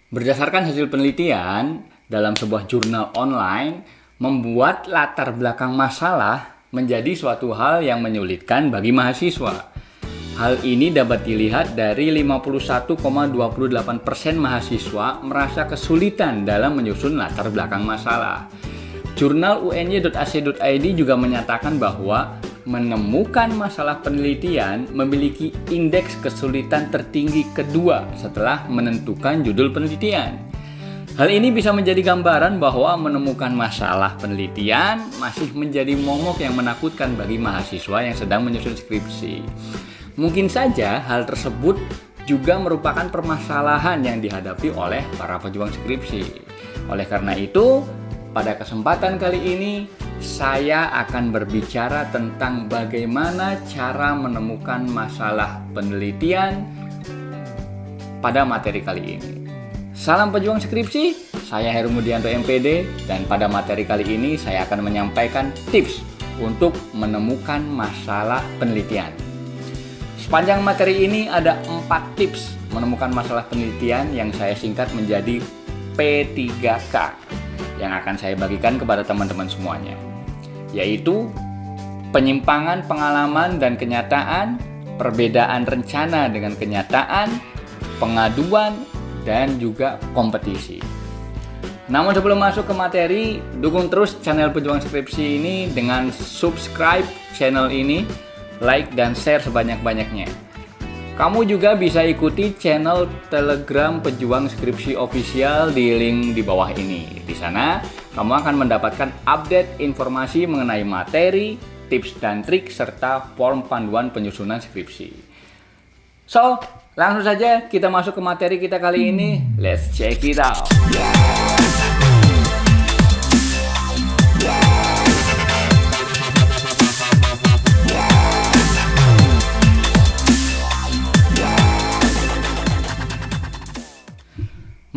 Berdasarkan hasil penelitian dalam sebuah jurnal online, membuat latar belakang masalah menjadi suatu hal yang menyulitkan bagi mahasiswa. Hal ini dapat dilihat dari 51,28% mahasiswa merasa kesulitan dalam menyusun latar belakang masalah. Jurnal uny.ac.id juga menyatakan bahwa menemukan masalah penelitian memiliki indeks kesulitan tertinggi kedua setelah menentukan judul penelitian. Hal ini bisa menjadi gambaran bahwa menemukan masalah penelitian masih menjadi momok yang menakutkan bagi mahasiswa yang sedang menyusun skripsi. Mungkin saja hal tersebut juga merupakan permasalahan yang dihadapi oleh para pejuang skripsi. Oleh karena itu, pada kesempatan kali ini saya akan berbicara tentang bagaimana cara menemukan masalah penelitian pada materi kali ini. Salam pejuang skripsi, saya Heru Mudianto MPD, dan pada materi kali ini saya akan menyampaikan tips untuk menemukan masalah penelitian. Sepanjang materi ini ada 4 tips menemukan masalah penelitian yang saya singkat menjadi P3K yang akan saya bagikan kepada teman-teman semuanya, yaitu penyimpangan pengalaman dan kenyataan, perbedaan rencana dengan kenyataan, pengaduan, dan juga kompetisi. Namun sebelum masuk ke materi, dukung terus channel Pejuang Skripsi ini dengan subscribe channel ini, like dan share sebanyak-banyaknya. Kamu juga bisa ikuti channel Telegram Pejuang Skripsi Official di link di bawah ini. Di sana, kamu akan mendapatkan update informasi mengenai materi, tips dan trik, serta form panduan penyusunan skripsi. So, langsung saja kita masuk ke materi kita kali ini. Let's check it out.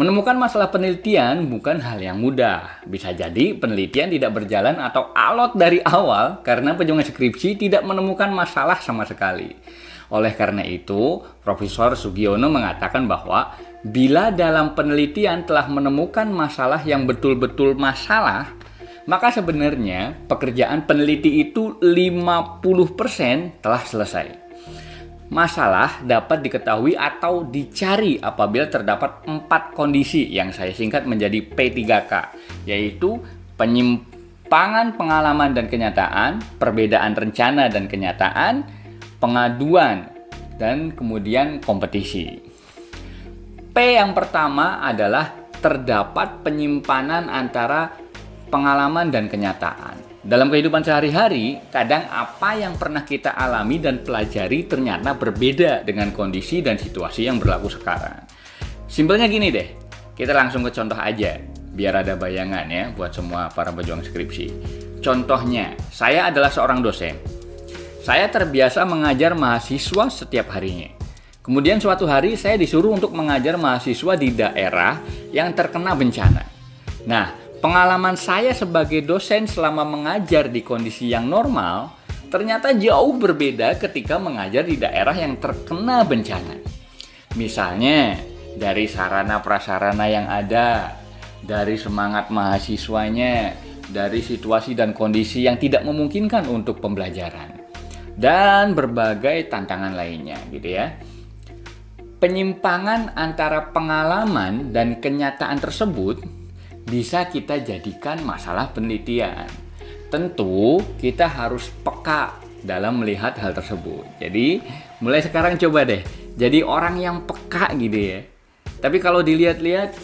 Menemukan masalah penelitian bukan hal yang mudah. Bisa jadi penelitian tidak berjalan atau alot dari awal karena pejuang skripsi tidak menemukan masalah sama sekali. Oleh karena itu, Profesor Sugiono mengatakan bahwa bila dalam penelitian telah menemukan masalah yang betul-betul masalah, maka sebenarnya pekerjaan peneliti itu 50% telah selesai. Masalah dapat diketahui atau dicari apabila terdapat 4 kondisi yang saya singkat menjadi P3K, yaitu penyimpangan pengalaman dan kenyataan, perbedaan rencana dan kenyataan, pengaduan, dan kemudian kompetisi. P yang pertama adalah terdapat penyimpanan antara pengalaman dan kenyataan. Dalam kehidupan sehari-hari, kadang apa yang pernah kita alami dan pelajari ternyata berbeda dengan kondisi dan situasi yang berlaku sekarang. Simpelnya gini deh, kita langsung ke contoh aja, biar ada bayangan ya buat semua para pejuang skripsi. Contohnya, saya adalah seorang dosen. Saya terbiasa mengajar mahasiswa setiap harinya. Kemudian suatu hari saya disuruh untuk mengajar mahasiswa di daerah yang terkena bencana. Nah, pengalaman saya sebagai dosen selama mengajar di kondisi yang normal ternyata jauh berbeda ketika mengajar di daerah yang terkena bencana. Misalnya, dari sarana prasarana yang ada, dari semangat mahasiswanya, dari situasi dan kondisi yang tidak memungkinkan untuk pembelajaran, dan berbagai tantangan lainnya gitu ya. Penyimpangan antara pengalaman dan kenyataan tersebut bisa kita jadikan masalah penelitian. Tentu kita harus peka dalam melihat hal tersebut. Jadi mulai sekarang coba deh jadi orang yang peka gitu ya. Tapi kalau dilihat-lihat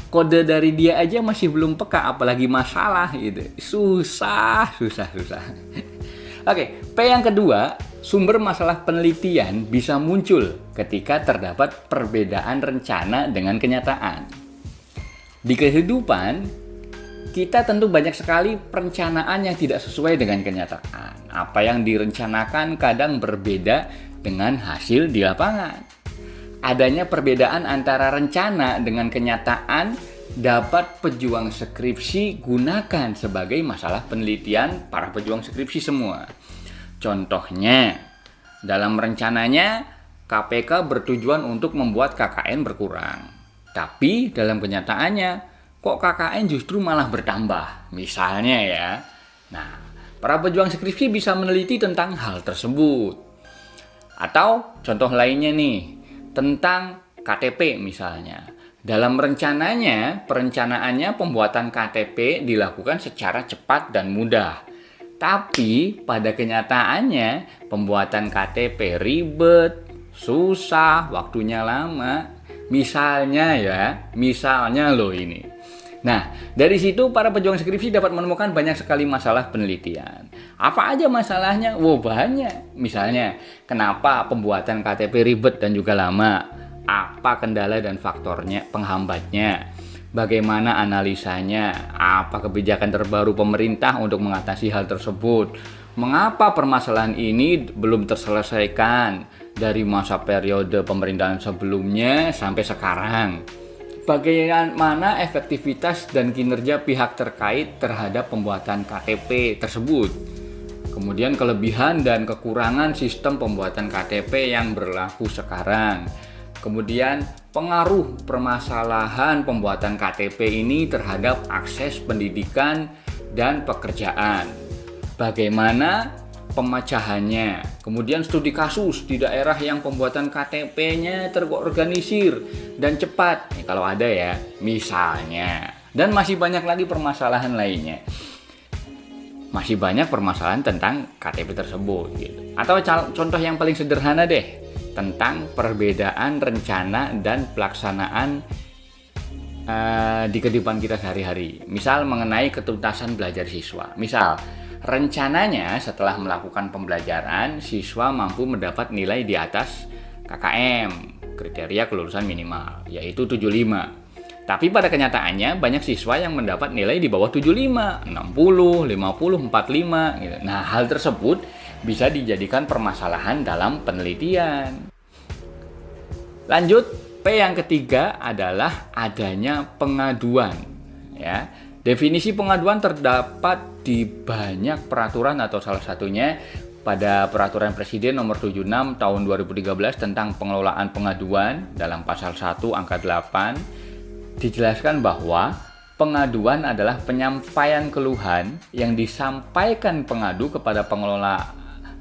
kode dari dia aja masih belum peka, apalagi masalah gitu. Susah. Oke, P yang kedua, sumber masalah penelitian bisa muncul ketika terdapat perbedaan rencana dengan kenyataan. Di kehidupan, kita tentu banyak sekali perencanaan yang tidak sesuai dengan kenyataan. Apa yang direncanakan kadang berbeda dengan hasil di lapangan. Adanya perbedaan antara rencana dengan kenyataan dapat pejuang skripsi gunakan sebagai masalah penelitian para pejuang skripsi semua. Contohnya, dalam rencananya KPK bertujuan untuk membuat KKN berkurang. Tapi dalam kenyataannya, kok KKN justru malah bertambah. Misalnya ya. Nah, para pejuang skripsi bisa meneliti tentang hal tersebut. Atau contoh lainnya nih, tentang KTP misalnya. Dalam perencanaannya pembuatan KTP dilakukan secara cepat dan mudah. Tapi pada kenyataannya pembuatan KTP ribet, susah, waktunya lama. Misalnya loh ini. Nah, dari situ para pejuang skripsi dapat menemukan banyak sekali masalah penelitian. Apa aja masalahnya? Wow, banyak. Misalnya, kenapa pembuatan KTP ribet dan juga lama? Apa kendala dan faktornya, penghambatnya? Bagaimana analisanya? Apa kebijakan terbaru pemerintah untuk mengatasi hal tersebut? Mengapa permasalahan ini belum terselesaikan dari masa periode pemerintahan sebelumnya sampai sekarang? Bagaimana efektivitas dan kinerja pihak terkait terhadap pembuatan KTP tersebut? Kemudian kelebihan dan kekurangan sistem pembuatan KTP yang berlaku sekarang. Kemudian pengaruh permasalahan pembuatan KTP ini terhadap akses pendidikan dan pekerjaan. Bagaimana pemecahannya. Kemudian studi kasus di daerah yang pembuatan KTP-nya terorganisir dan cepat. Kalau ada ya, misalnya. Dan masih banyak lagi permasalahan lainnya. Masih banyak permasalahan tentang KTP tersebut gitu. Atau contoh yang paling sederhana deh, tentang perbedaan rencana dan pelaksanaan di kehidupan kita sehari-hari. Misal mengenai ketuntasan belajar siswa. Misal, rencananya setelah melakukan pembelajaran, siswa mampu mendapat nilai di atas KKM, kriteria kelulusan minimal, yaitu 75. Tapi pada kenyataannya banyak siswa yang mendapat nilai di bawah 75, 60, 50, 45 gitu. Nah, hal tersebut bisa dijadikan permasalahan dalam penelitian. Lanjut, P yang ketiga adalah adanya pengaduan. Ya, definisi pengaduan terdapat di banyak peraturan atau salah satunya pada Peraturan Presiden Nomor 76 Tahun 2013 tentang pengelolaan pengaduan. Dalam pasal 1 angka 8 dijelaskan bahwa pengaduan adalah penyampaian keluhan yang disampaikan pengadu kepada pengelola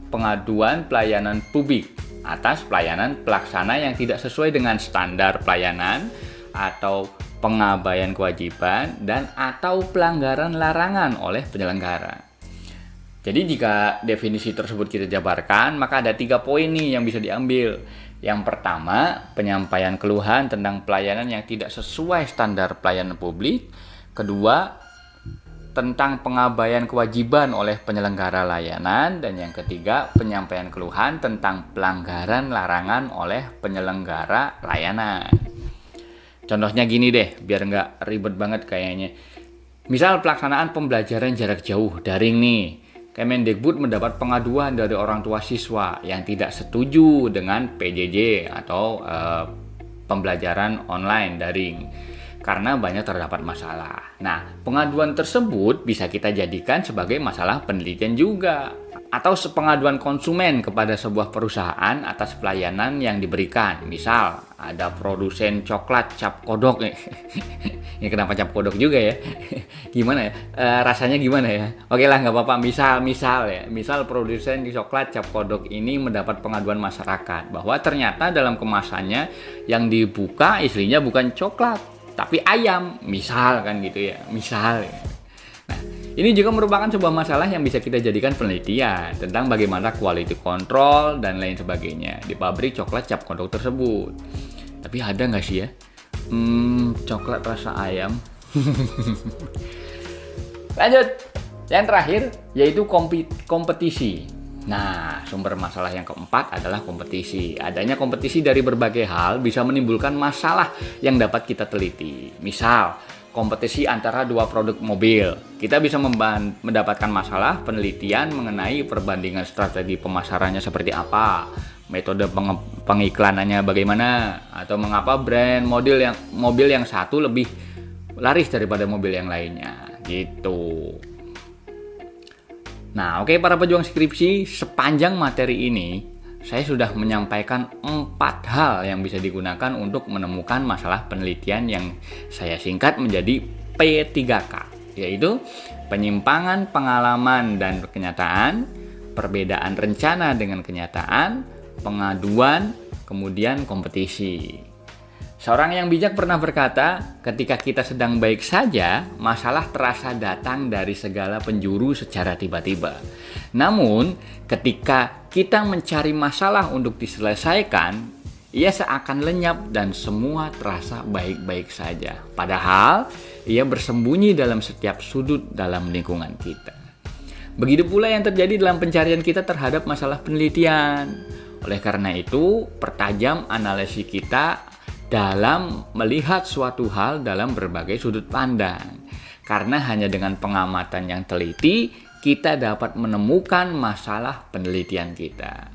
pengaduan pelayanan publik atas pelayanan pelaksana yang tidak sesuai dengan standar pelayanan atau pengabaian kewajiban dan atau pelanggaran larangan oleh penyelenggara. Jadi jika definisi tersebut kita jabarkan, maka ada 3 poin nih yang bisa diambil. Yang pertama, penyampaian keluhan tentang pelayanan yang tidak sesuai standar pelayanan publik. Kedua, tentang pengabaian kewajiban oleh penyelenggara layanan. Dan yang ketiga, penyampaian keluhan tentang pelanggaran larangan oleh penyelenggara layanan. Contohnya gini deh, biar nggak ribet banget kayaknya. Misal pelaksanaan pembelajaran jarak jauh daring nih. Kemendikbud mendapat pengaduan dari orang tua siswa yang tidak setuju dengan PJJ atau pembelajaran online daring karena banyak terdapat masalah. Nah, pengaduan tersebut bisa kita jadikan sebagai masalah penelitian juga. Atau pengaduan konsumen kepada sebuah perusahaan atas pelayanan yang diberikan. Misal, ada produsen coklat cap kodok nih. Ini kenapa cap kodok juga ya? Gimana ya? Rasanya gimana ya? Oke lah, nggak apa-apa. Misal produsen coklat cap kodok ini mendapat pengaduan masyarakat bahwa ternyata dalam kemasannya yang dibuka islinya bukan coklat, tapi ayam. Misal kan gitu ya. Misal. Nah, ini juga merupakan sebuah masalah yang bisa kita jadikan penelitian tentang bagaimana quality control dan lain sebagainya di pabrik coklat cap kodok tersebut. Tapi ada nggak sih ya coklat rasa ayam? Lanjut, yang terakhir yaitu kompetisi. Nah, sumber masalah yang keempat adalah kompetisi. Adanya kompetisi dari berbagai hal bisa menimbulkan masalah yang dapat kita teliti. Misal, kompetisi antara dua produk mobil. Kita bisa mendapatkan masalah penelitian mengenai perbandingan strategi pemasarannya seperti apa, metode pengiklanannya bagaimana, atau mengapa brand mobil yang satu lebih laris daripada mobil yang lainnya, gitu. Nah, oke para pejuang skripsi, sepanjang materi ini saya sudah menyampaikan 4 hal yang bisa digunakan untuk menemukan masalah penelitian yang saya singkat menjadi P3K, yaitu penyimpangan pengalaman dan kenyataan, perbedaan rencana dengan kenyataan, pengaduan, kemudian kompetisi. Seorang yang bijak pernah berkata, ketika kita sedang baik saja, masalah terasa datang dari segala penjuru secara tiba-tiba. Namun, ketika kita mencari masalah untuk diselesaikan, ia seakan lenyap dan semua terasa baik-baik saja. Padahal, ia bersembunyi dalam setiap sudut dalam lingkungan kita. Begitu pula yang terjadi dalam pencarian kita terhadap masalah penelitian. Oleh karena itu, pertajam analisis kita dalam melihat suatu hal dalam berbagai sudut pandang. Karena hanya dengan pengamatan yang teliti, kita dapat menemukan masalah penelitian kita.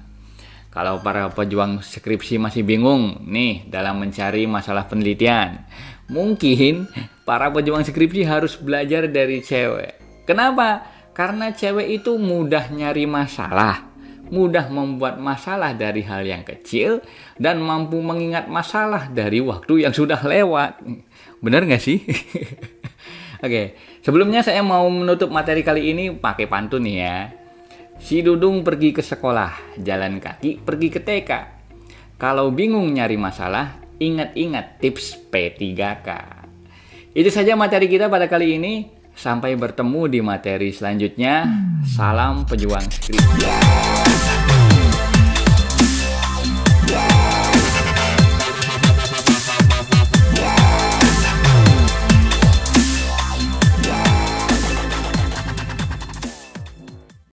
Kalau para pejuang skripsi masih bingung nih dalam mencari masalah penelitian, mungkin para pejuang skripsi harus belajar dari cewek. Kenapa? Karena cewek itu mudah nyari masalah, mudah membuat masalah dari hal yang kecil, dan mampu mengingat masalah dari waktu yang sudah lewat. Benar nggak sih? Oke, sebelumnya saya mau menutup materi kali ini pakai pantun nih ya. Si Dudung pergi ke sekolah, jalan kaki pergi ke TK. Kalau bingung nyari masalah, ingat-ingat tips P3K. Itu saja materi kita pada kali ini. Sampai bertemu di materi selanjutnya. Salam pejuang skripsi.